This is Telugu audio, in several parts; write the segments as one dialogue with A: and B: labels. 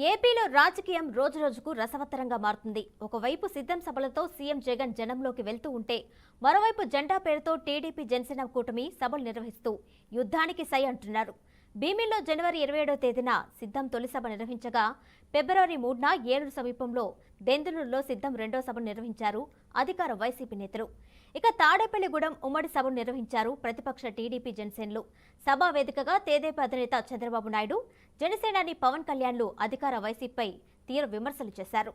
A: ఏపీలో రాజకీయం రోజురోజుకు రసవత్తరంగా మారుతుంది. ఒకవైపు సిద్ధం సభలతో సీఎం జగన్ జనంలోకి వెళ్తూ ఉంటే, మరోవైపు జెండా పేరుతో టీడీపీ జనసేన కూటమి సభలు నిర్వహిస్తూ యుద్ధానికి సై అంటున్నారు. భీమిల్లో జనవరి 27వ తేదీన సిద్ధం తొలి సభ నిర్వహించగా, ఫిబ్రవరి 3న ఏలూరు సమీపంలో దెందులూరులో సిద్ధం రెండో సభ నిర్వహించారు అధికార వైసీపీ నేతలు. ఇక తాడేపల్లిగూడెం ఉమ్మడి సభను నిర్వహించారు ప్రతిపక్ష టీడీపీ జనసేనలు. సభా వేదికగా తెదేపా అధినేత చంద్రబాబు నాయుడు, జనసేనాని పవన్ కళ్యాణ్లు అధికార వైసీపీపై తీవ్ర విమర్శలు చేశారు.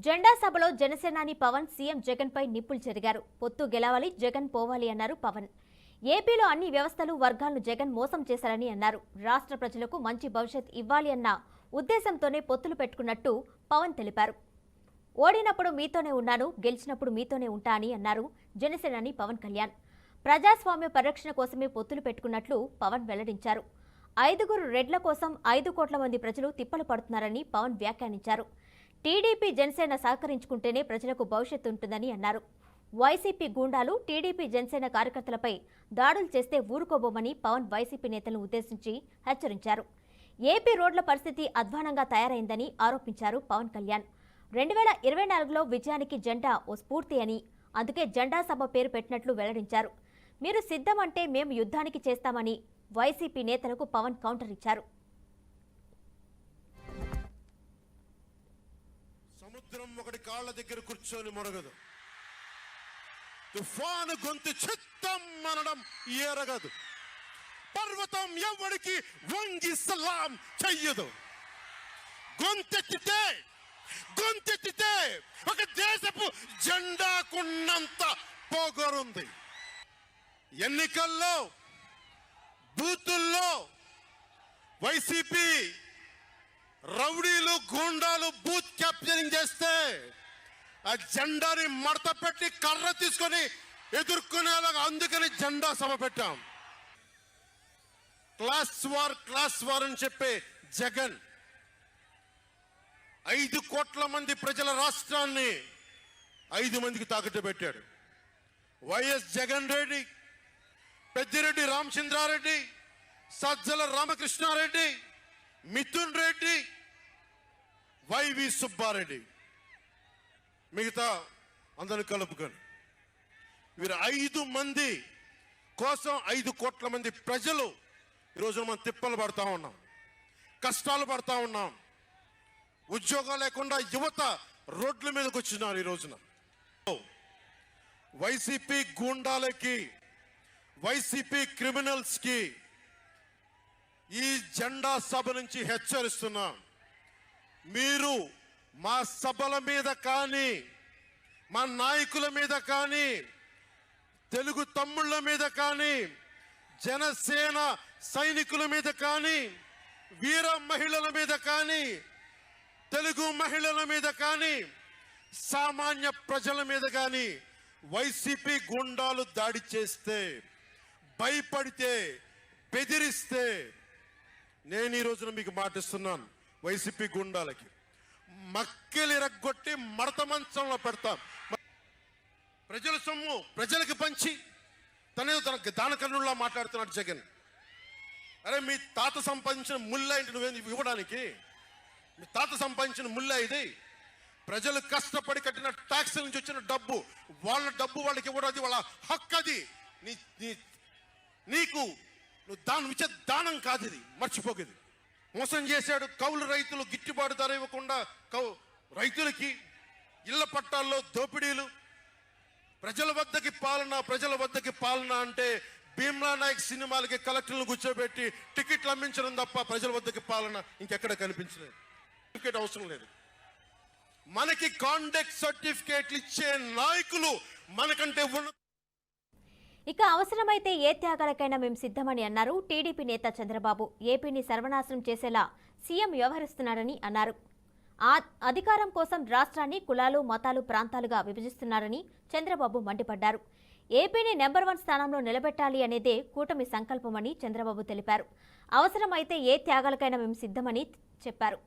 A: జెండా సభలో జనసేనాని పవన్ సీఎం జగన్ పై నిప్పులు చెరిగారు. పొత్తు గెలవాలి, జగన్ పోవాలి అన్నారు పవన్. ఏపీలో అన్ని వ్యవస్థలు వర్గాలను జగన్ మోసం చేశారని అన్నారు. రాష్ట్ర ప్రజలకు మంచి భవిష్యత్ ఇవ్వాలి అన్న ఉద్దేశంతోనే పొత్తులు పెట్టుకున్నట్టు పవన్ తెలిపారు. ఓడినప్పుడు మీతోనే ఉన్నాను, గెలిచినప్పుడు మీతోనే ఉంటా అని అన్నారు జనసేనాని పవన్ కళ్యాణ్. ప్రజాస్వామ్య పరిరక్షణ కోసమే పొత్తులు పెట్టుకున్నట్లు పవన్ వెల్లడించారు. 5 రెడ్ల కోసం 5 కోట్ల మంది ప్రజలు తిప్పలు పడుతున్నారని పవన్ వ్యాఖ్యానించారు. టీడీపీ జనసేన సహకరించుకుంటేనే ప్రజలకు భవిష్యత్తు ఉంటుందని అన్నారు. వైసీపీ గూండాలు టీడీపీ జనసేన కార్యకర్తలపై దాడులు చేస్తే ఊరుకోబోమని పవన్ వైసీపీ నేతలను ఉద్దేశించి హెచ్చరించారు. ఏపీ రోడ్ల పరిస్థితి అధ్వానంగా తయారైందని ఆరోపించారు పవన్ కళ్యాణ్. 2024లో విజయానికి జెండా ఓ స్ఫూర్తి అని, అందుకే జెండా సభ పేరు పెట్టినట్లు వెల్లడించారు. మీరు సిద్ధమంటే మేము యుద్ధానికి చేస్తామని వైసీపీ నేతలకు పవన్ కౌంటర్ ఇచ్చారు.
B: సముద్రం ఒకటి కాళ్ళ దగ్గర కూర్చొని మొరగదు, తుఫాను గొంతు చిత్తం అనడం ఎరగదు, పర్వతం ఎవడికి వంగి సలాం చెయ్యదు. గొంతెత్తితే ఒక దేశపు జెండాకున్నంత పొగరుంది. ఎన్నికల్లో బూతుల్లో వైసీపీ రౌడీలు గూండాలు బూత్ క్యాప్చరింగ్ చేస్తే ఆ జెండాని మడత పెట్టి కర్ర తీసుకొని ఎదుర్కొనేలాగా, అందుకని జెండా సభ పెట్టాం. క్లాస్ వార్ అని చెప్పే జగన్ 5 కోట్ల మంది ప్రజల రాష్ట్రాన్ని 5 మందికి తాకట్టు పెట్టాడు. వైఎస్ జగన్ రెడ్డి, పెద్దిరెడ్డి రామచంద్రారెడ్డి, సజ్జల రామకృష్ణారెడ్డి, మిథున్ రెడ్డి, వైవి సుబ్బారెడ్డి, మిగతా అందరిని కలుపుకొని వీరు 5 మంది కోసం 5 కోట్ల మంది ప్రజలు ఈరోజు మనం తిప్పలు పడతా ఉన్నాం, కష్టాలు పడతా ఉన్నాం. ఉద్యోగాలు లేకుండా యువత రోడ్ల మీదకి వచ్చినారు. ఈ రోజున వైసీపీ గూండాలకి, వైసీపీ క్రిమినల్స్ కి ఈ జెండా సభ నుంచి హెచ్చరిస్తున్నాం. మీరు మా సభల మీద కానీ, మా నాయకుల మీద కానీ, తెలుగు తమ్ముళ్ళ మీద కానీ, జనసేన సైనికుల మీద కానీ, వీర మహిళల మీద కానీ, తెలుగు మహిళల మీద కానీ, సామాన్య ప్రజల మీద కానీ వైసీపీ గుండాలు దాడి చేస్తే, భయపడితే, బెదిరిస్తే నేను ఈ రోజున మీకు మాటిస్తున్నాను, వైసీపీ గుండాలకి మక్కెలు ఇరగొట్టి మడత మంచంలో పెడతాం. ప్రజల సొమ్ము ప్రజలకు పంచి తన దానకర్ణుల్లా మాట్లాడుతున్నాడు జగన్. అరే, మీ తాత సంపాదించిన ముల్లా ఇంటి నువ్వేం ఇవ్వడానికి? మీ తాత సంపాదించిన ముల్లా ఇది. ప్రజలు కష్టపడి కట్టిన ట్యాక్స్ నుంచి వచ్చిన డబ్బు, వాళ్ళ డబ్బు వాళ్ళకి ఇవ్వడం, అది వాళ్ళ హక్కు. అది నీకు నువ్వు దానం ఇచ్చే దానం కాదు, ఇది మర్చిపోకేది. మోసం చేశాడు. కౌలు రైతులు గిట్టుబాటు ధర ఇవ్వకుండా రైతులకి ఇళ్ల పట్టాల్లో దోపిడీలు, ప్రజల వద్దకి పాలన అంటే భీమ్లా నాయక్ సినిమాలకి కలెక్టర్లను కూర్చోబెట్టి టికెట్లు అమ్మించడం తప్ప ప్రజల వద్దకి పాలన ఇంకెక్కడ కనిపించలేదు. సర్టిఫికేట్ అవసరం లేదు. మనకి కాండక్ట్ సర్టిఫికేట్లు ఇచ్చే నాయకులు మనకంటే ఉన్న.
A: ఇక అవసరమైతే ఏ త్యాగాలకైనా మేము సిద్ధమని అన్నారు టీడీపీ నేత చంద్రబాబు. ఏపీని సర్వనాశనం చేసేలా సీఎం వ్యవహరిస్తున్నారని అన్నారు. అధికారం కోసం రాష్ట్రాన్ని కులాలు మతాలు ప్రాంతాలుగా విభజిస్తున్నారని చంద్రబాబు మండిపడ్డారు. ఏపీని నెంబర్ 1 స్థానంలో నిలబెట్టాలి అనేదే కూటమి సంకల్పమని చంద్రబాబు తెలిపారు. అవసరమైతే ఏ త్యాగాలకైనా మేము సిద్ధమని చెప్పారు.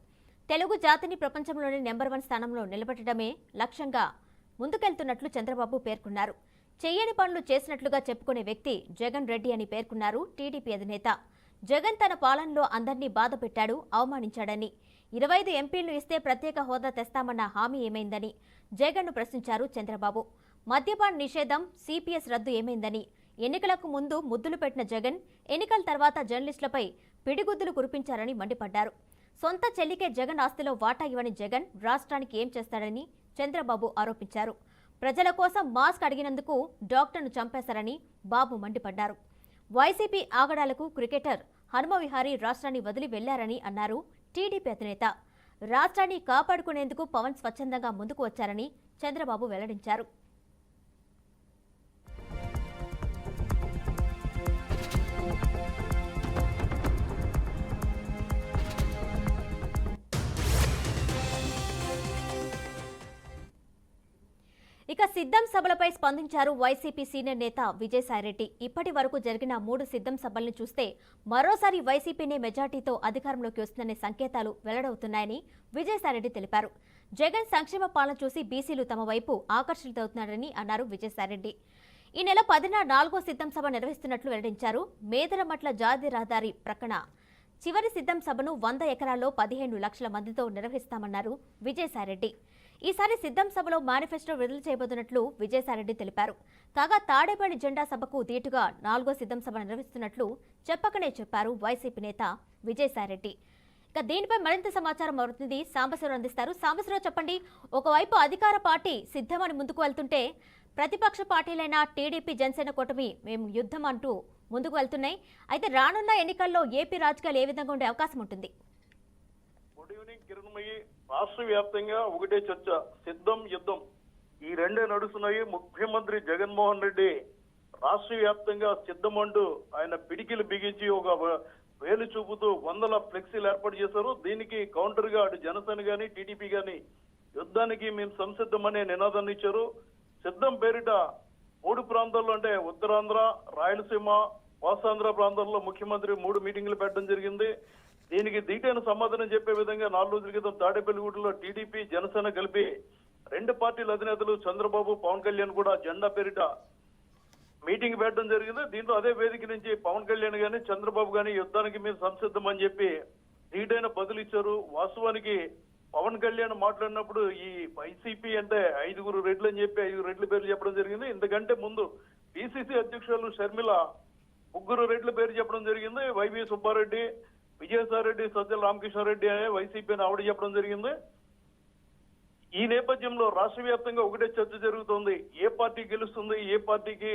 A: తెలుగు జాతిని ప్రపంచంలోని నెంబర్ 1 స్థానంలో నిలబెట్టడమే లక్ష్యంగా ముందుకెళ్తున్నట్లు చంద్రబాబు పేర్కొన్నారు. చెయ్యని పనులు చేసినట్లుగా చెప్పుకునే వ్యక్తి జగన్ రెడ్డి అని పేర్కొన్నారు టీడీపీ అధినేత. జగన్ తన పాలనలో అందర్నీ బాధ పెట్టాడు, అవమానించాడని, 25 ఎంపీలు ఇస్తే ప్రత్యేక హోదా తెస్తామన్న హామీ ఏమైందని జగన్ను ప్రశ్నించారు చంద్రబాబు. మద్యపాన నిషేధం, సిపిఎస్ రద్దు ఏమైందని, ఎన్నికలకు ముందు ముద్దులు పెట్టిన జగన్ ఎన్నికల తర్వాత జర్నలిస్టులపై పిడిగుద్దులు కురిపించారని మండిపడ్డారు. సొంత చెల్లికే జగన్ ఆస్తిలో వాటా ఇవ్వని జగన్ రాష్ట్రానికి ఏం చేస్తాడని చంద్రబాబు ఆరోపించారు. ప్రజల కోసం మాస్క్ అడిగినందుకు డాక్టర్ను చంపేశారని బాబు మండిపడ్డారు. వైసీపీ ఆగడాలకు క్రికెటర్ హనుమవిహారీ రాష్ట్రాన్ని వదిలి వెళ్లారని అన్నారు టీడీపీ అధినేత. రాష్ట్రాన్ని కాపాడుకునేందుకు పవన్ స్వచ్ఛందంగా ముందుకు వచ్చారని చంద్రబాబు వెల్లడించారు. ఇక సిద్ధం సభలపై స్పందించారు వైసీపీ సీనియర్ నేత విజయసాయిరెడ్డి. ఇప్పటి వరకు జరిగిన 3 సిద్ధం సభలను చూస్తే మరోసారి వైసీపీనే మెజార్టీతో అధికారంలోకి వస్తుందనే సంకేతాలు వెల్లడవుతున్నాయని విజయసాయిరెడ్డి తెలిపారు. జగన్ సంక్షేమ పాలన చూసి బీసీలు తమ వైపు ఆకర్షితులవుతున్నారని అన్నారు విజయసాయిరెడ్డి. ఈ నెల 10న 4వ సిద్ధం సభ నిర్వహిస్తున్నట్లు వెల్లడించారు. మేదరమట్ల జాతీయ రహదారి ప్రక్కన చివరి సిద్ధం సభను 100 ఎకరాల్లో 15 లక్షల మందితో నిర్వహిస్తామన్నారు విజయసాయిరెడ్డి. ఈసారి సిద్ధం సభలో మేనిఫెస్టో విడుదల చేయబోతున్నట్లు విజయసాయిరెడ్డి తెలిపారు. కాగా తాడేపల్లి జెండా సభకు దీటుగా 4వ సిద్ధం సభ నిర్వహిస్తున్నట్లు చెప్పకనే చెప్పారు వైసీపీ నేత విజయసాయిరెడ్డి. ఇక దీనిపై మరింత సమాచారం అవుతుంది సాంబశివరావు అందిస్తారు. సాంబశివరావు చెప్పండి, ఒకవైపు అధికార పార్టీ సిద్ధమని ముందుకు వెళ్తుంటే ప్రతిపక్ష పార్టీలైన టీడీపీ, జనసేన కూటమి మేము యుద్ధం అంటూ ముందుకు వెళ్తున్నాయి. అయితే రానున్న ఎన్నికల్లో ఏపీ రాజకీయాలు ఏ విధంగా ఉండే అవకాశం ఉంటుంది?
C: Good evening Kiranmayi. రాష్ట్ర వ్యాప్తంగా ఒకటే చర్చ, సిద్ధం యుద్ధం ఈ రెండే నడుస్తున్నాయి. ముఖ్యమంత్రి జగన్మోహన్ రెడ్డి రాష్ట్ర వ్యాప్తంగా సిద్ధం అంటూ ఆయన పిడికిలు బిగించి ఒక వేలు చూపుతూ 100 ఫ్లెక్సీలు ఏర్పాటు చేశారు. దీనికి కౌంటర్ గా అటు జనసేన గాని టీడీపీ గాని యుద్ధానికి మేము సంసిద్ధమనే నినాదాన్ని ఇచ్చారు. సిద్ధం పేరిట 3 ప్రాంతాల్లో అంటే ఉత్తరాంధ్ర, రాయలసీమ, కోస్తాంధ్ర ప్రాంతాల్లో ముఖ్యమంత్రి 3 మీటింగులు పెట్టడం జరిగింది. దీనికి దీటైన సమాధానం చెప్పే విధంగా 4 రోజుల క్రితం తాడేపల్లిగూడలో టీడీపీ, జనసేన కలిపి 2 పార్టీల అధినేతలు చంద్రబాబు, పవన్ కళ్యాణ్ కూడా జెండా పేరిట మీటింగ్ పెట్టడం జరిగింది. దీంట్లో అదే వేదిక నుంచి పవన్ కళ్యాణ్ గాని చంద్రబాబు గాని యుద్ధానికి మేము సంసిద్ధం అని చెప్పి దీటైన బదులు ఇచ్చారు. వాస్తవానికి పవన్ కళ్యాణ్ మాట్లాడినప్పుడు ఈ వైసీపీ అంటే 5 రెడ్లు అని చెప్పి 5 రెడ్ల పేర్లు చెప్పడం జరిగింది. ఇంతకంటే ముందు పిసిసి అధ్యక్షులు షర్మిల 3 రెడ్ల పేరు చెప్పడం జరిగింది. వైవి సుబ్బారెడ్డి, విజయసాయిరెడ్డి, సజ్జల రామకృష్ణారెడ్డి అనే వైసీపీని ఆవిడ చెప్పడం జరిగింది. ఈ నేపథ్యంలో రాష్ట్ర వ్యాప్తంగా ఒకటే చర్చ జరుగుతోంది. ఏ పార్టీ గెలుస్తుంది, ఏ పార్టీకి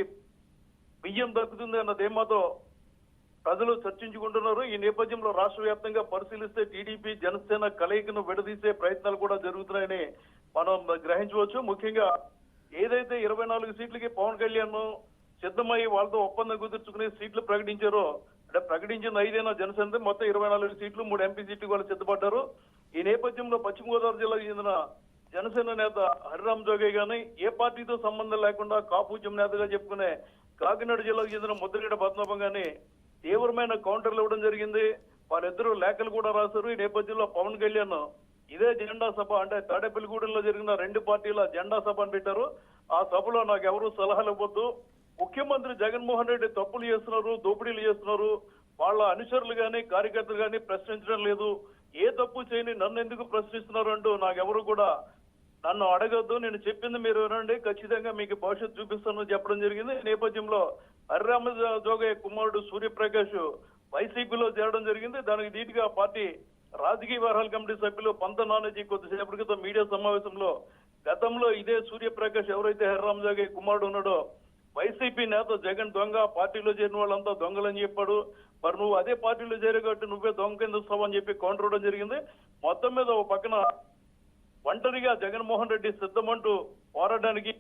C: బియ్యం దక్కుతుంది అన్న ధీమాతో ప్రజలు చర్చించుకుంటున్నారు. ఈ నేపథ్యంలో రాష్ట్ర వ్యాప్తంగా పరిశీలిస్తే టీడీపీ, జనసేన కలయికను విడదీసే ప్రయత్నాలు కూడా జరుగుతున్నాయని మనం గ్రహించవచ్చు. ముఖ్యంగా ఏదైతే 24 సీట్లకి పవన్ కళ్యాణ్ సిద్ధమై వాళ్ళతో ఒప్పందం కుదుర్చుకుని సీట్లు ప్రకటించారో, అంటే ప్రకటించిన 5 జనసేన మొత్తం 24 సీట్లు, 3 ఎంపీ సీట్లు వాళ్ళు సిద్ధపడ్డారు. ఈ నేపథ్యంలో పశ్చిమ గోదావరి జిల్లాకు చెందిన జనసేన నేత హరిరామ్ జోగే గాని, ఏ పార్టీతో సంబంధం లేకుండా కాపుజ్యం నేతగా చెప్పుకునే కాకినాడ జిల్లాకు చెందిన ముద్రగడ పద్మనాభం గాని తీవ్రమైన కౌంటర్లు ఇవ్వడం జరిగింది. వారిద్దరూ లేఖలు కూడా రాశారు. ఈ నేపథ్యంలో పవన్ కళ్యాణ్ ఇదే జెండా సభ అంటే తాడేపల్లిగూడెంలో జరిగిన 2 పార్టీల జెండా సభ అని పెట్టారు. ఆ సభలో నాకు ఎవరు సలహాలు ఇవ్వద్దు, ముఖ్యమంత్రి జగన్మోహన్ రెడ్డి తప్పులు చేస్తున్నారు, దోపిడీలు చేస్తున్నారు, వాళ్ళ అనుచరులు గాని కార్యకర్తలు గాని ప్రశ్నించడం లేదు, ఏ తప్పు చేయని నన్ను ఎందుకు ప్రశ్నిస్తున్నారు అంటూ నాకెవరు కూడా నన్ను అడగద్దు, నేను చెప్పింది మీరు వినండి, ఖచ్చితంగా మీకు భవిష్యత్తు చూపిస్తానని చెప్పడం జరిగింది. ఈ నేపథ్యంలో హరిరామ జోగయ్య కుమారుడు సూర్యప్రకాష్ వైసీపీలో చేరడం జరిగింది. దానికి ధీటుగా పార్టీ రాజకీయ వ్యవహారాల కమిటీ సభ్యులు పంత నానాజీ కొద్దిసేపటి క్రితం మీడియా సమావేశంలో గతంలో ఇదే సూర్యప్రకాష్ ఎవరైతే హరిరామ జోగయ్య కుమారుడు ఉన్నాడో వైసీపీ నేత జగన్ దొంగ, పార్టీలో చేరిన వాళ్ళంతా దొంగలని చెప్పాడు, మరి నువ్వు అదే పార్టీలో చేరే కాబట్టి నువ్వే దొంగ కింద వస్తావని చెప్పి కౌంటర్ ఇవ్వడం జరిగింది. మొత్తం మీద ఒక పక్కన ఒంటరిగా జగన్మోహన్ రెడ్డి సిద్ధమంటూ పోరాటానికి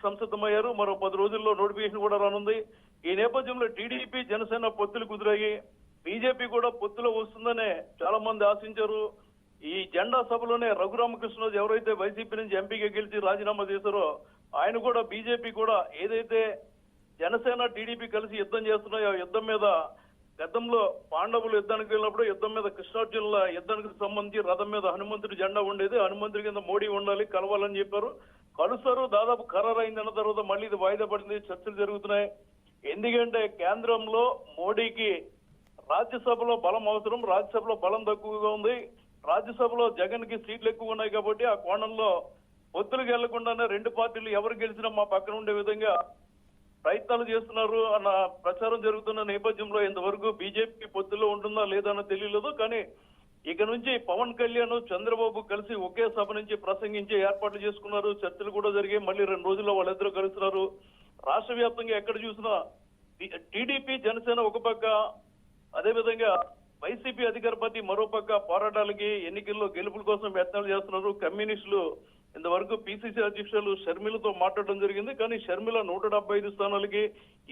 C: సంసిద్ధమయ్యారు. మరో 10 రోజుల్లో నోటిఫికేషన్ కూడా రానుంది. ఈ నేపథ్యంలో టీడీపీ, జనసేన పొత్తులు కుదిరాయి. బీజేపీ కూడా పొత్తులో వస్తుందనే చాలా మంది ఆశించారు. ఈ జెండా సభలోనే రఘురామకృష్ణరాజు ఎవరైతే వైసీపీ నుంచి ఎంపీగా గెలిచి రాజీనామా చేశారో ఆయన కూడా బీజేపీ కూడా ఏదైతే జనసేన టీడీపీ కలిసి యుద్ధం చేస్తున్నాయో ఆ యుద్ధం మీద గతంలో పాండవులు యుద్ధానికి వెళ్ళినప్పుడు యుద్ధం మీద కృష్ణార్జునుల యుద్ధానికి సంబంధించి రథం మీద హనుమంతుడి జెండా ఉండేది. హనుమంతుడి కింద మోడీ ఉండాలి, కలవాలని చెప్పారు. కలుస్తారు, దాదాపు ఖరారు అయిందన్న తర్వాత మళ్ళీ ఇది వాయిదా పడింది, చర్చలు జరుగుతున్నాయి. ఎందుకంటే కేంద్రంలో మోడీకి రాజ్యసభలో బలం అవసరం, రాజ్యసభలో బలం తక్కువగా ఉంది. రాజ్యసభలో జగన్ కి సీట్లు ఎక్కువ ఉన్నాయి కాబట్టి ఆ కోణంలో పొత్తులకు వెళ్లకుండానే రెండు పార్టీలు ఎవరు గెలిచినా మా పక్కన ఉండే విధంగా ప్రయత్నాలు చేస్తున్నారు అన్న ప్రచారం జరుగుతున్న నేపథ్యంలో ఇంతవరకు బీజేపీ పొత్తులో ఉంటుందా లేదా అన్న తెలియలేదు. కానీ ఇక నుంచి పవన్ కళ్యాణ్ చంద్రబాబు కలిసి ఒకే సభ నుంచి ప్రసంగించే ఏర్పాట్లు చేసుకున్నారు. చర్చలు కూడా జరిగాయి. మళ్ళీ 2 రోజుల్లో వాళ్ళిద్దరూ కలుస్తున్నారు. రాష్ట్ర వ్యాప్తంగా ఎక్కడ చూసినా టీడీపీ జనసేన ఒక పక్క, అదేవిధంగా వైసీపీ అధికార పార్టీ మరో పక్క పోరాటాలకి ఎన్నికల్లో గెలుపుల కోసం యత్నాలు చేస్తున్నారు. కమ్యూనిస్టులు ఇంతవరకు పిసిసి అధ్యక్షులు షర్మిలతో మాట్లాడడం జరిగింది. కానీ షర్మిల 175 స్థానాలకి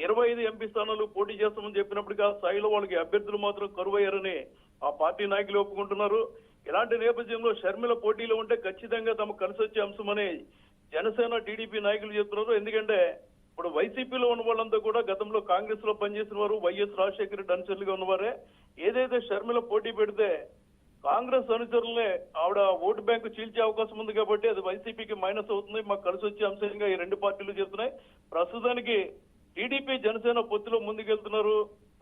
C: 25 ఎంపీ స్థానాలు పోటీ చేస్తామని చెప్పినప్పటికీ ఆ స్థాయిలో వాళ్ళకి అభ్యర్థులు మాత్రం కరువయ్యారని ఆ పార్టీ నాయకులు ఒప్పుకుంటున్నారు. ఇలాంటి నేపథ్యంలో షర్మిల పోటీలో ఉంటే ఖచ్చితంగా తమకు కలిసి వచ్చే అంశమని జనసేన టీడీపీ నాయకులు చెప్తున్నారు. ఎందుకంటే ఇప్పుడు వైసీపీలో ఉన్న వాళ్ళంతా కూడా గతంలో కాంగ్రెస్ లో పనిచేసిన వారు, వైఎస్ రాజశేఖర రెడ్డి అనుచరులుగా ఉన్నవారే. ఏదైతే షర్మిల పోటీ పెడితే కాంగ్రెస్ అనుచరులనే ఆవిడ ఓటు బ్యాంకు చీల్చే అవకాశం ఉంది కాబట్టి అది వైసీపీకి మైనస్ అవుతుంది. మాకు కలిసి వచ్చే అంశంగా ఈ రెండు పార్టీలు చెప్తున్నాయి. ప్రస్తుతానికి టీడీపీ జనసేన పొత్తులో ముందుకెళ్తున్నారు.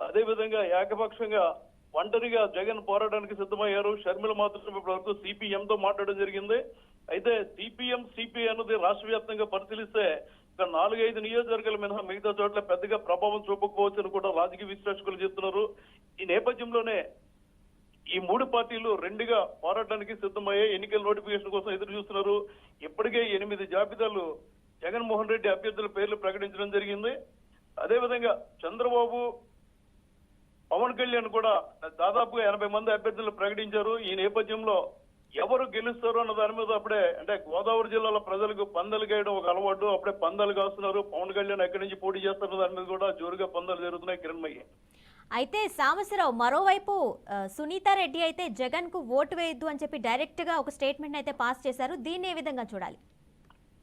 C: అదేవిధంగా ఏకపక్షంగా ఒంటరిగా జగన్ పోరాటానికి సిద్ధమయ్యారు. షర్మిల మాత్రం ఇప్పటివరకు సిపిఎం తో మాట్లాడడం జరిగింది. అయితే సిపిఐ అన్నది రాష్ట్ర వ్యాప్తంగా పరిశీలిస్తే ఒక 4-5 నియోజకవర్గాల మినహా మిగతా చోట్ల పెద్దగా ప్రభావం చూపకపోవచ్చు అని కూడా రాజకీయ విశ్లేషకులు చెప్తున్నారు. ఈ నేపథ్యంలోనే ఈ 3 పార్టీలు రెండుగా పోరాటానికి సిద్ధమయ్యాయి. ఎన్నికల నోటిఫికేషన్ కోసం ఎదురు చూస్తున్నారు. ఇప్పటికే 8 జాబితాలు జగన్మోహన్ రెడ్డి అభ్యర్థుల పేర్లు ప్రకటించడం జరిగింది. అదేవిధంగా చంద్రబాబు, పవన్ కళ్యాణ్ కూడా దాదాపుగా 80 మంది అభ్యర్థులు ప్రకటించారు. ఈ నేపథ్యంలో ఎవరు గెలుస్తారు అన్న దాని మీద అప్పుడే అంటే గోదావరి జిల్లాలో ప్రజలకు పందాలు గాయడం ఒక అలవాటు. అప్పుడే పందాలు కాస్తున్నారు. పవన్ కళ్యాణ్ ఎక్కడి నుంచి పోటీ చేస్తారన్న దాని మీద కూడా జోరుగా పందాలు జరుగుతున్నాయి. కిరణ్మయ్య
A: అయితే సాంబశివరావు, మరోవైపు సునీతారెడ్డి అయితే జగన్ కు ఓటు వేయొద్దు అని చెప్పి డైరెక్ట్ గా ఒక స్టేట్మెంట్ అయితే పాస్ చేశారు. దీన్ని ఏ విధంగా చూడాలి?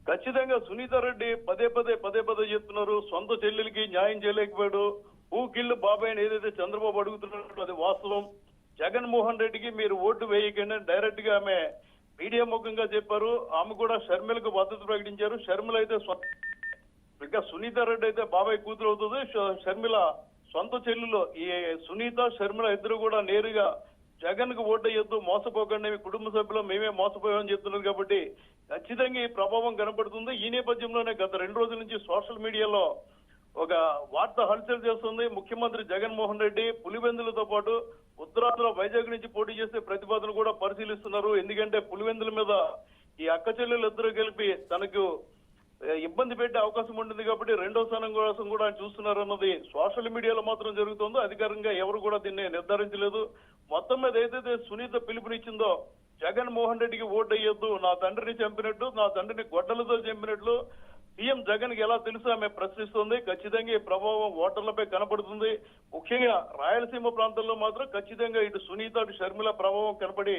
C: ఖచ్చితంగా సునీతారెడ్డి పదే పదే చెప్తున్నారు. సొంత చెల్లెలకి న్యాయం చేయలేకపోయాడు. ఊకిళ్ళు బాబాయ్ అని ఏదైతే చంద్రబాబు అడుగుతున్నట్టు అది వాస్తవం. జగన్మోహన్ రెడ్డికి మీరు ఓటు వేయకండి డైరెక్ట్ గా ఆమె మీడియా ముఖంగా చెప్పారు. ఆమె కూడా షర్మిలకు మద్దతు ప్రకటించారు. షర్మిల అయితే ఇంకా సునీతారెడ్డి అయితే బాబాయ్ కూతురు అవుతుంది. షర్మిల సొంత చెల్లెలు. ఈ సునీత, షర్మిల ఇద్దరు కూడా నేరుగా జగన్ కు ఓటు వేయొద్దు, మోసపోకండి, మీ కుటుంబ సభ్యులు మేమే మోసపోయామని చెప్తున్నారు. కాబట్టి ఖచ్చితంగా ఈ ప్రభావం కనపడుతుంది. ఈ నేపథ్యంలోనే గత 2 రోజుల నుంచి సోషల్ మీడియాలో ఒక వార్త హల్చల్ చేస్తుంది. ముఖ్యమంత్రి జగన్మోహన్ రెడ్డి పులివెందులతో పాటు ఉత్తరాంధ్ర వైజాగ్ నుంచి పోటీ చేసే ప్రతిపాదనలు కూడా పరిశీలిస్తున్నారు. ఎందుకంటే పులివెందుల మీద ఈ అక్క చెల్లెలు ఇద్దరు కలిపి తనకు ఇబ్బంది పెట్టే అవకాశం ఉంటుంది కాబట్టి 2వ స్థానం కోసం కూడా ఆయన చూస్తున్నారు అన్నది సోషల్ మీడియాలో మాత్రం జరుగుతుందో. అధికారంగా ఎవరు కూడా దీన్ని నిర్ధారించలేదు. మొత్తం మీద ఏదైతే సునీత పిలుపునిచ్చిందో జగన్మోహన్ రెడ్డికి ఓటు వేయొద్దు, నా తండ్రిని చంపినట్టు, నా తండ్రిని గొడ్డలతో చంపినట్లు సీఎం జగన్ కి ఎలా తెలుసు ఆమె ప్రశ్నిస్తుంది. ఖచ్చితంగా ఈ ప్రభావం ఓటర్లపై కనపడుతుంది. ముఖ్యంగా రాయలసీమ ప్రాంతంలో మాత్రం ఖచ్చితంగా ఇటు సునీత, అటు షర్మిల ప్రభావం కనపడి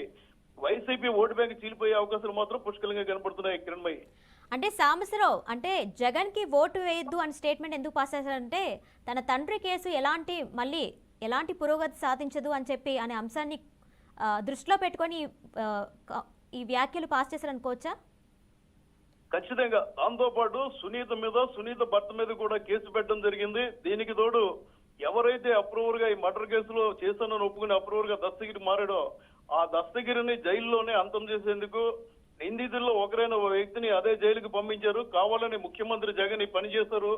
C: వైసీపీ ఓటు బ్యాంక్ చీలిపోయే అవకాశాలు మాత్రం పుష్కలంగా కనపడుతున్నాయి. కిరణ్మయ్య
A: అంటే సాంబశివరావు, అంటే జగన్ కి ఓటు వేయొద్దు అని స్టేట్మెంట్ ఎందుకు పాస్ చేశారంటే తన తండ్రి కేసు ఎలాంటి పురోగతి సాధించదు అని చెప్పి అనే అంశాన్ని దృష్టిలో పెట్టుకొని ఈ వ్యాఖ్యలు పాస్ చేశారనుకోవచ్చా?
C: ఖచ్చితంగా. దాంతో పాటు సునీత భర్త మీద కూడా కేసు పెట్టడం జరిగింది. దీనికి తోడు ఎవరైతే అప్రూవర్ గా ఈ మర్డర్ కేసులో చేశానని ఒప్పుకుని అప్రూవర్ గా దస్తగిరి మారాడో ఆ దస్తగిరిని జైల్లోనే అంతం చేసేందుకు నిందితుల్లో ఒకరైన ఓ వ్యక్తిని అదే జైలుకి పంపించారు. కావాలని ముఖ్యమంత్రి జగన్ ఈ పని చేశారు.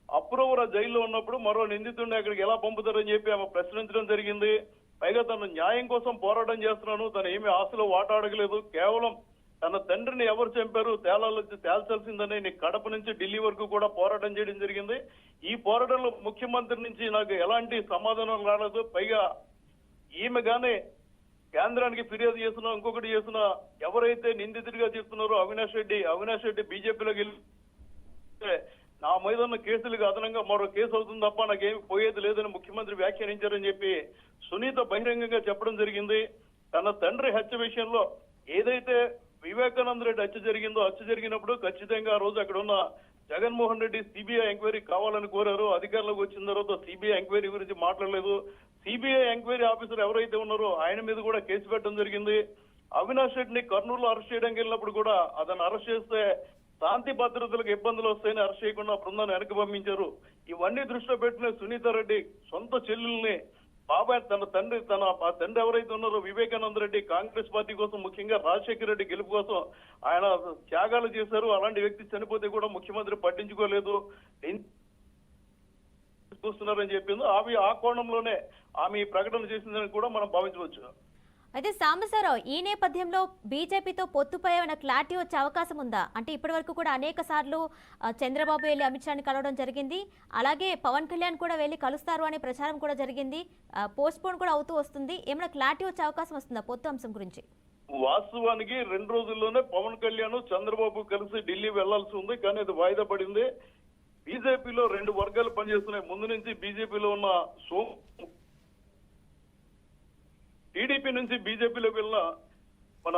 C: అప్రూవర్ ఆ జైల్లో ఉన్నప్పుడు మరో నిందితుడిని అక్కడికి ఎలా పంపుతారని చెప్పి ఆమె ప్రశ్నించడం జరిగింది. పైగా తను న్యాయం కోసం పోరాటం చేస్తున్నాను, తను ఏమీ ఆశలో వాట అడగలేదు, కేవలం తన తండ్రిని ఎవరు చంపారు తేల్చాల్సిందని కడప నుంచి ఢిల్లీ వరకు కూడా పోరాటం చేయడం జరిగింది. ఈ పోరాటంలో ముఖ్యమంత్రి నుంచి నాకు ఎలాంటి సమాధానం రాలేదు. పైగా ఈమె గానే కేంద్రానికి ఫిర్యాదు చేస్తున్నా, ఇంకొకటి చేస్తున్నా, ఎవరైతే నిందితుడిగా చెప్తున్నారో అవినాష్ రెడ్డి బీజేపీలోకి వెళ్ళి నా మీద ఉన్న కేసులకు అదనంగా మరో కేసు అవుతుంది తప్ప నాకేమి పోయేది లేదని ముఖ్యమంత్రి వ్యాఖ్యానించారని చెప్పి సునీత బహిరంగంగా చెప్పడం జరిగింది. తన తండ్రి హత్య విషయంలో ఏదైతే వివేకానంద రెడ్డి హత్య జరిగిందో, హత్య జరిగినప్పుడు ఖచ్చితంగా ఆ రోజు అక్కడ ఉన్న జగన్మోహన్ రెడ్డి సిబిఐ ఎంక్వైరీ కావాలని కోరారు. అధికారంలోకి వచ్చిన తర్వాత సిబిఐ ఎంక్వైరీ గురించి మాట్లాడలేదు. సిబిఐ ఎంక్వైరీ ఆఫీసర్ ఎవరైతే ఉన్నారో ఆయన మీద కూడా కేసు పెట్టడం జరిగింది. అవినాష్ రెడ్డిని కర్నూలులో అరెస్ట్ చేయడానికి వెళ్ళినప్పుడు కూడా అతను అరెస్ట్ చేస్తే శాంతి భద్రతలకు ఇబ్బందులు వస్తాయని అరెస్ట్ చేయకుండా బృందాన్ని వెనక్కి పంపించారు. ఇవన్నీ దృష్టిలో పెట్టిన సునీత రెడ్డి సొంత చెల్లెల్ని బాబాయ్ తన తండ్రి ఎవరైతే ఉన్నారో వివేకానంద రెడ్డి కాంగ్రెస్ పార్టీ కోసం, ముఖ్యంగా రాజశేఖర రెడ్డి గెలుపు కోసం ఆయన త్యాగాలు చేశారు. అలాంటి వ్యక్తి చనిపోతే కూడా ముఖ్యమంత్రి పట్టించుకోలేదు, చూస్తున్నారని చెప్పింది. ఆ కోణంలోనే ఆమె ప్రకటన చేసిందని కూడా మనం భావించవచ్చు.
A: అయితే సాంబశివరావు, ఈ నేపథ్యంలో బీజేపీతో పొత్తుపై ఏమైనా క్లారిటీ వచ్చే అవకాశం ఉందా? అంటే ఇప్పటి వరకు కూడా అనేక సార్లు చంద్రబాబు వెళ్ళి అమిత్ షాని కలవడం జరిగింది, అలాగే పవన్ కళ్యాణ్ కూడా వెళ్ళి కలుస్తారు అనే ప్రచారం కూడా జరిగింది, పోస్ట్ పోన్ కూడా అవుతూ వస్తుంది. ఏమైనా క్లారిటీ వచ్చే అవకాశం వస్తుందా పొత్తు అంశం గురించి?
C: వాస్తవానికి 2 రోజుల్లోనే పవన్ కళ్యాణ్ చంద్రబాబు కలిసి ఢిల్లీ వెళ్లాల్సి ఉంది, కానీ అది వాయిదా పడింది. బీజేపీలో 2 వర్గాలు పనిచేస్తున్నాయి. ముందు నుంచి బీజేపీలో ఉన్న టీడీపీ నుంచి బీజేపీలోకి వెళ్ళిన మన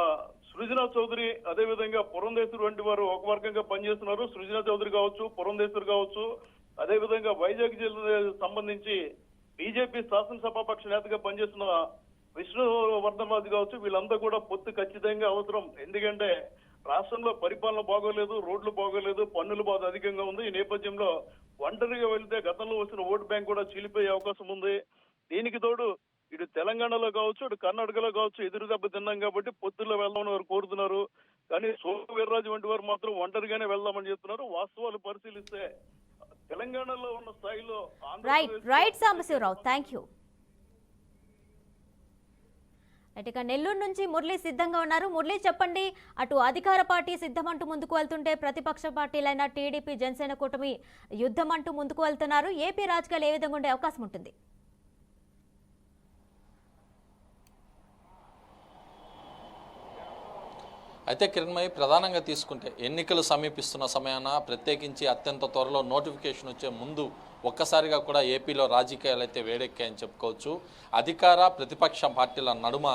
C: సృజనా చౌదరి, అదేవిధంగా పురంధేశ్వర్ వంటి వారు ఒక వర్గంగా పనిచేస్తున్నారు. సృజనా చౌదరి కావచ్చు, పురంధేశ్వర్ కావచ్చు, అదేవిధంగా వైజాగ్ జిల్లా సంబంధించి బీజేపీ శాసనసభాపక్ష నేతగా పనిచేస్తున్న విష్ణువర్ధన్ రాజు కావచ్చు, వీళ్ళంతా కూడా పొత్తు ఖచ్చితంగా అవసరం. ఎందుకంటే రాష్ట్రంలో పరిపాలన బాగోలేదు, రోడ్లు బాగోలేదు, పన్నుల బాధ అధికంగా ఉంది. ఈ నేపథ్యంలో ఒంటరిగా వెళ్తే గతంలో వచ్చిన ఓటు బ్యాంక్ కూడా చీలిపోయే అవకాశం ఉంది. దీనికి తోడు ఇటు తెలంగాణలో కావచ్చు, ఇటు కర్ణాటకలో కావచ్చు ఎదురు దెబ్బ తిన్నాం కాబట్టి పొత్తుల్లో వెళ్దామని వారు కోరుతున్నారు. కానీ సోము వీర్రాజు వంటి వారు మాత్రం ఒంటరిగానే వెళ్దామని చెప్తున్నారు. వాస్తవాలు పరిశీలిస్తే తెలంగాణలో ఉన్న స్థాయిలో
A: రైట్ సాంబశివరావు, థ్యాంక్ యూ. ఇక నెల్లూరు నుంచి మురళి సిద్ధంగా ఉన్నారు. మురళి, చెప్పండి, అటు అధికార పార్టీ సిద్ధమంటూ ముందుకు వెళ్తుంటే ప్రతిపక్ష పార్టీలైన టీడీపీ, జనసేన కూటమి యుద్ధం అంటూ ముందుకు వెళ్తున్నారు. ఏపీ రాజకీయాలు ఏ విధంగా ఉండే అవకాశం ఉంటుంది?
D: అయితే కిరణ్మయి, ప్రధానంగా తీసుకుంటే ఎన్నికలు సమీపిస్తున్న సమయాన ప్రత్యేకించి అత్యంత త్వరలో నోటిఫికేషన్ వచ్చే ముందు ఒక్కసారిగా కూడా ఏపీలో రాజకీయాలు అయితే వేడెక్కాయని చెప్పుకోవచ్చు. అధికార ప్రతిపక్ష పార్టీల నడుమ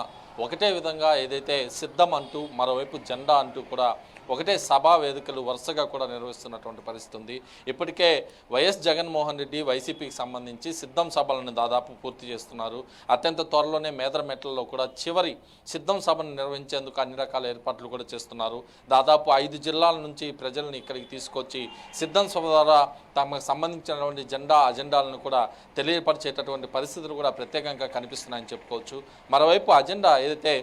D: ఒకటే విధంగా ఏదైతే సిద్ధం అంటూ, మరోవైపు జెండా అంటూ కూడా ఒకటే సభా వేదికలు వరుసగా కూడా నిర్వహిస్తున్నటువంటి పరిస్థితి ఉంది. ఇప్పటికే వైఎస్ జగన్మోహన్ రెడ్డి వైసీపీకి సంబంధించి సిద్ధం సభలను దాదాపు పూర్తి చేస్తున్నారు. అత్యంత త్వరలోనే మేదరమెట్లలో కూడా చివరి సిద్ధం సభను నిర్వహించేందుకు అన్ని రకాల ఏర్పాట్లు కూడా చేస్తున్నారు. దాదాపు 5 జిల్లాల నుంచి ప్రజలను ఇక్కడికి తీసుకొచ్చి సిద్ధం సభ ద్వారా తమకు సంబంధించినటువంటి అజెండాలను కూడా తెలియపరిచేటటువంటి పరిస్థితులు కూడా ప్రత్యేకంగా కనిపిస్తున్నాయని చెప్పుకోవచ్చు. మరోవైపు అజెండా ఏదైతే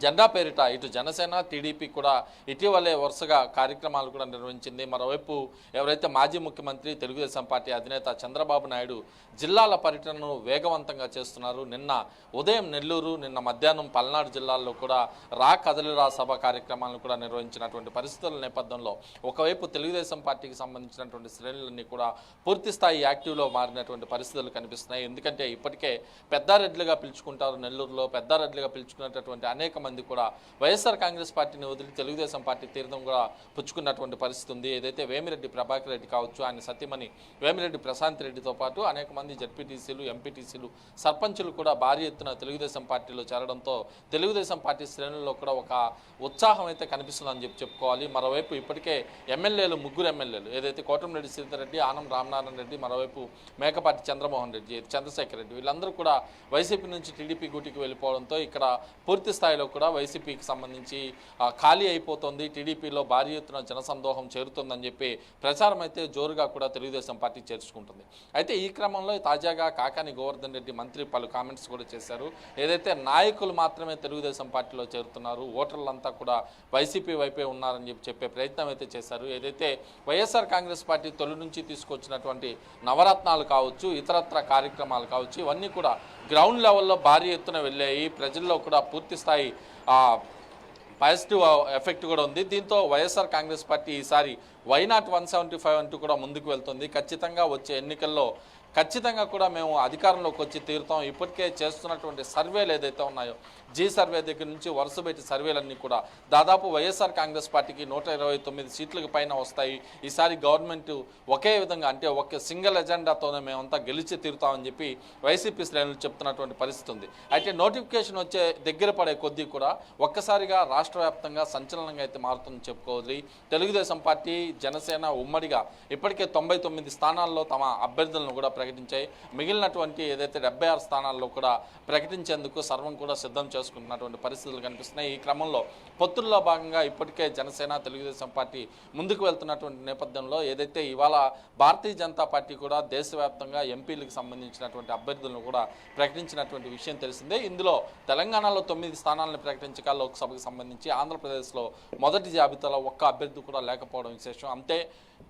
D: జెండా పేరిట ఇటు జనసేన, టీడీపీ కూడా ఇటీవలే వరుసగా కార్యక్రమాలు కూడా నిర్వహించింది. మరోవైపు ఎవరైతే మాజీ ముఖ్యమంత్రి, తెలుగుదేశం పార్టీ అధినేత చంద్రబాబు నాయుడు జిల్లాల పర్యటనను వేగవంతంగా చేస్తున్నారు. నిన్న ఉదయం నెల్లూరు, నిన్న మధ్యాహ్నం పల్నాడు జిల్లాల్లో కూడా కదలిరా సభ కార్యక్రమాలను కూడా నిర్వహించినటువంటి పరిస్థితుల నేపథ్యంలో ఒకవైపు తెలుగుదేశం పార్టీకి సంబంధించినటువంటి శ్రేణులన్నీ కూడా పూర్తి స్థాయి యాక్టివ్లో మారినటువంటి పరిస్థితులు కనిపిస్తున్నాయి. ఎందుకంటే ఇప్పటికే పెద్దారెడ్లుగా పిలుచుకుంటారు, నెల్లూరులో పెద్దారెడ్లుగా పిలుచుకునేటటువంటి అనేక మంది కూడా వైఎస్ఆర్ కాంగ్రెస్ పార్టీని వదిలి తెలుగుదేశం పార్టీ తీర్థం కూడా పుచ్చుకున్నటువంటి పరిస్థితి ఉంది. ఏదైతే వేమిరెడ్డి ప్రభాకర్ రెడ్డి కావచ్చు, ఆయన సతీమణి వేమిరెడ్డి ప్రశాంత్ రెడ్డితో పాటు అనేక మంది జడ్పీటీసీలు, ఎంపీటీసీలు, సర్పంచులు కూడా భారీ ఎత్తున తెలుగుదేశం పార్టీలో చేరడంతో తెలుగుదేశం పార్టీ శ్రేణుల్లో కూడా ఒక ఉత్సాహం అయితే కనిపిస్తుందని చెప్పుకోవాలి. మరోవైపు ఇప్పటికే ముగ్గురు ఎమ్మెల్యేలు ఏదైతే కోటమిరెడ్డి శ్రీధర్రెడ్డి, ఆనం రామనారాయణ రెడ్డి, మరోవైపు మేకపాటి చంద్రమోహన్ రెడ్డి, చంద్రశేఖర్ రెడ్డి, వీళ్ళందరూ కూడా వైసీపీ నుంచి టీడీపీ గూటికి వెళ్ళిపోవడంతో ఇక్కడ పూర్తి స్థాయిలో కూడా వైసీపీకి సంబంధించి ఖాళీ అయిపోతుంది, టీడీపీలో భారీ ఎత్తున జనసందోహం చేరుతుందని చెప్పి ప్రచారం అయితే జోరుగా కూడా తెలుగుదేశం పార్టీ చేర్చుకుంటుంది. అయితే ఈ క్రమంలో తాజాగా కాకాని గోవర్ధన్ రెడ్డి మంత్రి పలు కామెంట్స్ కూడా చేశారు. ఏదైతే నాయకులు మాత్రమే తెలుగుదేశం పార్టీలో చేరుతున్నారు, ఓటర్లంతా కూడా వైసీపీ వైపే ఉన్నారని చెప్పే ప్రయత్నం అయితే చేశారు. ఏదైతే వైఎస్ఆర్ కాంగ్రెస్ పార్టీ తొలి నుంచి తీసుకొచ్చినటువంటి నవరత్నాలు కావచ్చు, ఇతరత్ర కార్యక్రమాలు కావచ్చు, ఇవన్నీ కూడా గ్రౌండ్ లెవెల్లో భారీ ఎత్తున వెళ్ళాయి. ప్రజల్లో కూడా పూర్తి స్థాయి పాజిటివ్ ఎఫెక్ట్ కూడా ఉంది. దీంతో వైఎస్ఆర్ కాంగ్రెస్ పార్టీ ఈసారి వైనాట్ 175 అంటూ కూడా ముందుకు వెళ్తుంది. ఖచ్చితంగా వచ్చే ఎన్నికల్లో ఖచ్చితంగా కూడా మేము అధికారంలోకి వచ్చి తీరుతాం. ఇప్పటికే చేస్తున్నటువంటి సర్వేలు ఏదైతే ఉన్నాయో జీ సర్వే దగ్గర నుంచి వరుసపెట్టి సర్వేలన్నీ కూడా దాదాపు వైఎస్ఆర్ కాంగ్రెస్ పార్టీకి 129 సీట్లకు పైన వస్తాయి. ఈసారి గవర్నమెంట్ ఒకే విధంగా అంటే ఒకే సింగిల్ ఎజెండాతోనే మేమంతా గెలిచి తీరుతామని చెప్పి వైసీపీ శ్రేణులు చెప్తున్నటువంటి పరిస్థితి ఉంది. అయితే నోటిఫికేషన్ వచ్చే దగ్గర పడే కొద్దీ కూడా ఒక్కసారిగా రాష్ట్ర వ్యాప్తంగా సంచలనంగా అయితే మారుతుందని చెప్పుకోవాలి. తెలుగుదేశం పార్టీ జనసేన ఉమ్మడిగా ఇప్పటికే 99 స్థానాల్లో తమ అభ్యర్థులను కూడా ప్రకటించాయి. మిగిలినటువంటి ఏదైతే 76 స్థానాల్లో కూడా ప్రకటించేందుకు సర్వం కూడా సిద్ధం చేసుకుంటున్నటువంటి పరిస్థితులు కనిపిస్తున్నాయి. ఈ క్రమంలో పొత్తుల్లో భాగంగా ఇప్పటికే జనసేన తెలుగుదేశం పార్టీ ముందుకు వెళ్తున్నటువంటి నేపథ్యంలో ఏదైతే ఇవాళ భారతీయ జనతా పార్టీ కూడా దేశవ్యాప్తంగా ఎంపీలకు సంబంధించినటువంటి అభ్యర్థులను కూడా ప్రకటించినటువంటి విషయం తెలిసిందే. ఇందులో తెలంగాణలో 9 స్థానాలను ప్రకటించగా లోక్సభకు సంబంధించి ఆంధ్రప్రదేశ్లో మొదటి జాబితాలో ఒక్క అభ్యర్థి కూడా లేకపోవడం విశేషం. అంతే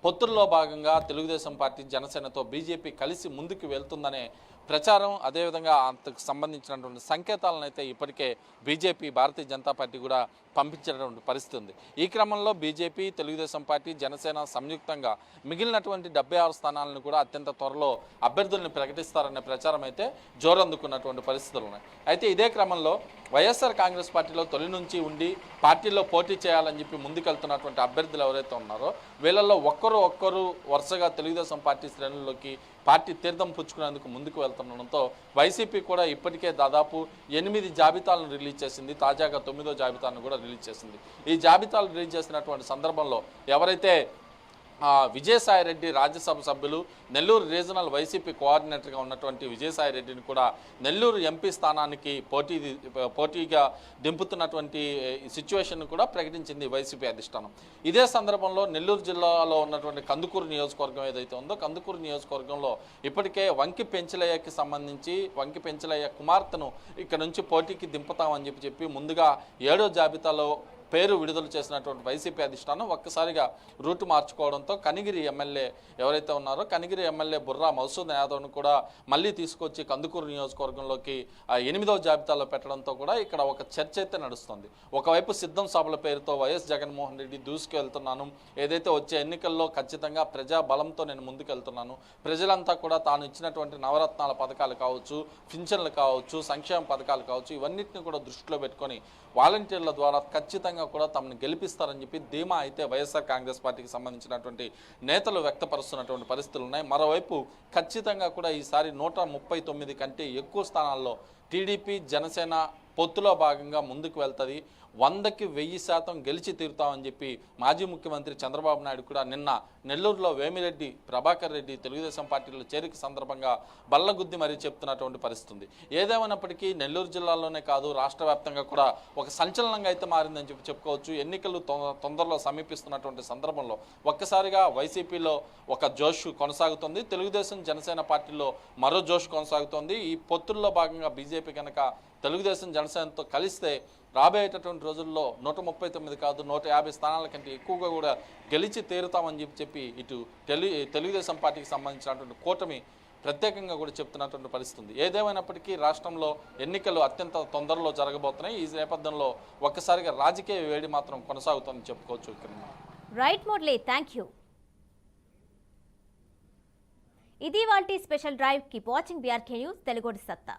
D: పొత్తుల్లో భాగంగా తెలుగుదేశం పార్టీ జనసేనతో బీజేపీ కలిసి ముందుకు వెళ్తుందనే ప్రచారం, అదేవిధంగా అంతకు సంబంధించినటువంటి సంకేతాలను అయితే ఇప్పటికే బీజేపీ భారతీయ జనతా పార్టీ కూడా పంపించినటువంటి పరిస్థితి ఉంది. ఈ క్రమంలో బీజేపీ తెలుగుదేశం పార్టీ జనసేన సంయుక్తంగా మిగిలినటువంటి 76 స్థానాలను కూడా అత్యంత త్వరలో అభ్యర్థులను ప్రకటిస్తారనే ప్రచారం అయితే జోరందుకున్నటువంటి పరిస్థితులు ఉన్నాయి. అయితే ఇదే క్రమంలో వైఎస్ఆర్ కాంగ్రెస్ పార్టీలో తొలి నుంచి ఉండి పార్టీలో పోటీ చేయాలని చెప్పి ముందుకెళ్తున్నటువంటి అభ్యర్థులు ఎవరైతే ఉన్నారో వీళ్ళల్లో ఒక్కరు వరుసగా తెలుగుదేశం పార్టీ శ్రేణుల్లోకి పార్టీ తీర్థం పుచ్చుకునేందుకు ముందుకు వెళ్తుండడంతో వైసీపీ కూడా ఇప్పటికే దాదాపు 8 జాబితాలను రిలీజ్ చేసింది. తాజాగా 9వ జాబితాను కూడా రిలీజ్ చేసింది. ఈ జాబితాలు రిలీజ్ చేసినటువంటి సందర్భంలో ఎవరైతే విజయసాయిరెడ్డి రాజ్యసభ సభ్యులు, నెల్లూరు రీజనల్ వైసీపీ కోఆర్డినేటర్గా ఉన్నటువంటి విజయసాయిరెడ్డిని కూడా నెల్లూరు ఎంపీ స్థానానికి పోటీగా దింపుతున్నటువంటి సిచ్యువేషన్ కూడా ప్రకటించింది వైసీపీ అధిష్టానం. ఇదే సందర్భంలో నెల్లూరు జిల్లాలో ఉన్నటువంటి కందుకూరు నియోజకవర్గం ఏదైతే ఉందో కందుకూరు నియోజకవర్గంలో ఇప్పటికే వంకి పెంచలయ్యకి సంబంధించి వంకి పెంచలయ్య కుమార్తెను ఇక్కడ నుంచి పోటీకి దింపుతామని చెప్పి ముందుగా 7వ జాబితాలో పేరు విడుదల చేసినటువంటి వైసీపీ అధిష్టానం ఒక్కసారిగా రూటు మార్చుకోవడంతో కనిగిరి ఎమ్మెల్యే ఎవరైతే ఉన్నారో కనిగిరి ఎమ్మెల్యే బుర్రా మధుసూదన్ యాదవ్ను కూడా మళ్ళీ తీసుకొచ్చి కందుకూరు నియోజకవర్గంలోకి 8వ జాబితాలో పెట్టడంతో కూడా ఇక్కడ ఒక చర్చ అయితే నడుస్తుంది. ఒకవైపు సిద్ధం సభల పేరుతో వైఎస్ జగన్మోహన్ రెడ్డి దూసుకెళ్తున్నాను, ఏదైతే వచ్చే ఎన్నికల్లో ఖచ్చితంగా ప్రజా బలంతో నేను ముందుకెళ్తున్నాను, ప్రజలంతా కూడా తాను ఇచ్చినటువంటి నవరత్నాల పథకాలు కావచ్చు, పింఛన్లు కావచ్చు, సంక్షేమ పథకాలు కావచ్చు, ఇవన్నిటిని కూడా దృష్టిలో పెట్టుకొని వాలంటీర్ల ద్వారా ఖచ్చితంగా కూడా తమను గెలిపిస్తారని చెప్పి ధీమా అయితే వైఎస్ఆర్ కాంగ్రెస్ పార్టీకి సంబంధించినటువంటి నేతలు వ్యక్తపరుస్తున్నటువంటి పరిస్థితులు ఉన్నాయి. మరోవైపు ఖచ్చితంగా కూడా ఈసారి 139 కంటే ఎక్కువ స్థానాల్లో టీడీపీ జనసేన పొత్తులో భాగంగా ముందుకు వెళ్తుంది. 100కి 1000% గెలిచి తీరుతామని చెప్పి మాజీ ముఖ్యమంత్రి చంద్రబాబు నాయుడు కూడా నిన్న నెల్లూరులో వేమిరెడ్డి ప్రభాకర్ రెడ్డి తెలుగుదేశం పార్టీలో చేరిక సందర్భంగా బల్లగుద్ది మరీ చెప్తున్నటువంటి పరిస్థితి ఉంది. ఏదేమైనప్పటికీ నెల్లూరు జిల్లాలోనే కాదు రాష్ట్ర వ్యాప్తంగా కూడా ఒక సంచలనంగా అయితే మారిందని చెప్పుకోవచ్చు. ఎన్నికలు తొందరలో సమీపిస్తున్నటువంటి సందర్భంలో ఒక్కసారిగా వైసీపీలో ఒక జోష్ కొనసాగుతుంది, తెలుగుదేశం జనసేన పార్టీలో మరో జోష్ కొనసాగుతోంది. ఈ పొత్తుల్లో భాగంగా బీజేపీ కనుక తెలుగుదేశం జనసేనతో కలిస్తే రాబోయేటటువంటి రోజుల్లో 139 కాదు 150 స్థానాల కంటే ఎక్కువగా కూడా గెలిచి తీరుతామని చెప్పి ఇటు తెలుగుదేశం పార్టీకి సంబంధించినటువంటి కూటమి ప్రత్యేకంగా కూడా చెప్తున్నటువంటి పరిస్థితి ఉంది. ఏదేమైనప్పటికీ రాష్ట్రంలో ఎన్నికలు అత్యంత తొందరలో జరగబోతున్నాయి. ఈ నేపథ్యంలో ఒక్కసారిగా రాజకీయ వేడి మాత్రం కొనసాగుతుందని చెప్పుకోవచ్చు.
A: రైట్ మోడ్లీ, థ్యాంక్ యూ. ఇది వాల్టీ special drive. Keep watching BRK news Telugu సత్తా.